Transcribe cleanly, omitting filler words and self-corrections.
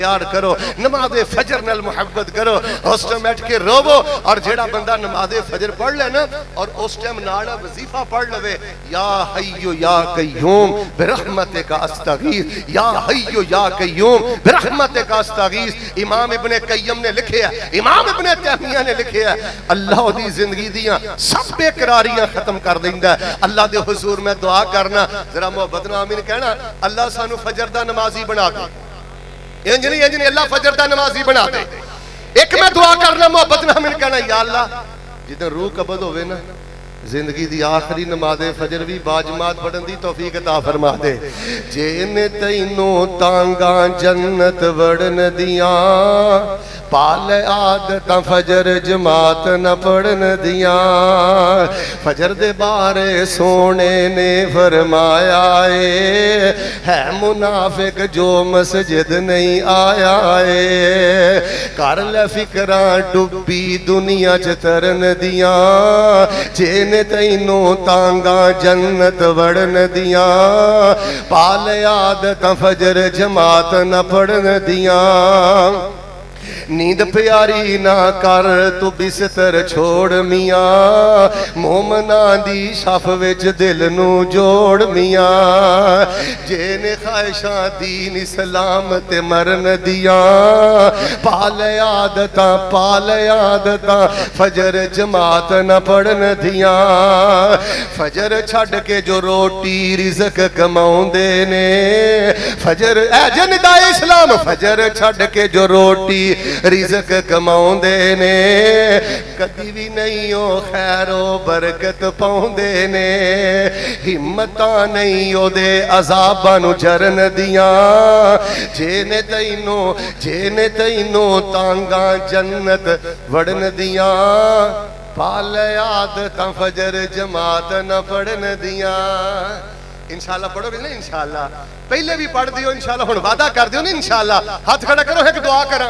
प्यार करो, नमाज़े फजर नाल मुहब्बत करो, उस टाइम बैठ के रोवो। और जेड़ा बंदा नमाज़े फजर पढ़ ले ना और उस टाइम नाल वजीफा पढ़ लवे, या हय्यु या कय्यूम बिरहमतिका अस्तगीस, या हय्यु या कय्यूम बिरहमतिका अस्तगीस। इमाम इब्ने कय्यम ने लिखे है, इमाम इब्ने तैमिया ने लिखे है, अल्लाह दी जिंदगी दियां सब बेकरारियां खत्म कर देंदा है। अल्लाह दे हुजूर में दुआ करना, जरा मोहब्बत नाल आमीन कहना, अल्लाह सानू फजर दा नमाजी बना दे। इंज नहीं अल्लाह फजर दा नमाजी बना दे। एक मैं दुआ करना मोहब्बत नाल मिल कहना, या अल्लाह जिदन रूह कबज होवे ना, जिंदगी दी आखिरी नमाज़े फजर भी बाजमात पढ़न दी तौफीक अता फरमा दे। जेने तैनू तांगा जन्नत वड़न दियां, पाल आदत फजर जमात न पढ़न दियां। फजर दे बारे सोने ने फरमाया है मुनाफिक जो मस्जिद नहीं आया है। कर ले फिक्रा डुबी दुनिया च तरन दियां, जेने तैनू तांगा जन्नत वड़न दियां, पाल आदत फजर जमात न पढ़न दियां। नींद प्यारी ना कर तू बिस्तर छोड़ मियाँ, मोमना दी शफ विच दिल नू जोड़ मियाँ। जेने ख्वाहिशां दीन इस्लाम ते मरन दियां, पाल आदतां फजर जमात न पढ़न दियां। फजर छड़ के जो रोटी रिज़क कमाउंदे ने, फजर जनिदा इस्लाम, फजर छड़ के जो रोटी रिज़क कमाउंदे ने, कदी भी नहीं ओ खैरो बरकत पाउंदे ने। हिम्मतां नहीं ओदे अज़ाबां नू जरन दियां, जेने तैनू तांगा जन्नत वड़न दियां, पाल आदतां फजर जमात न पढ़न दियां। इंशाअल्लाह पढ़ोगे ना, इंशाअल्लाह पहले भी पढ़ दियो, इंशाअल्लाह हुण वादा कर दियो ना, इंशाअल्लाह हाथ खड़ा करो, एक दुआ करा।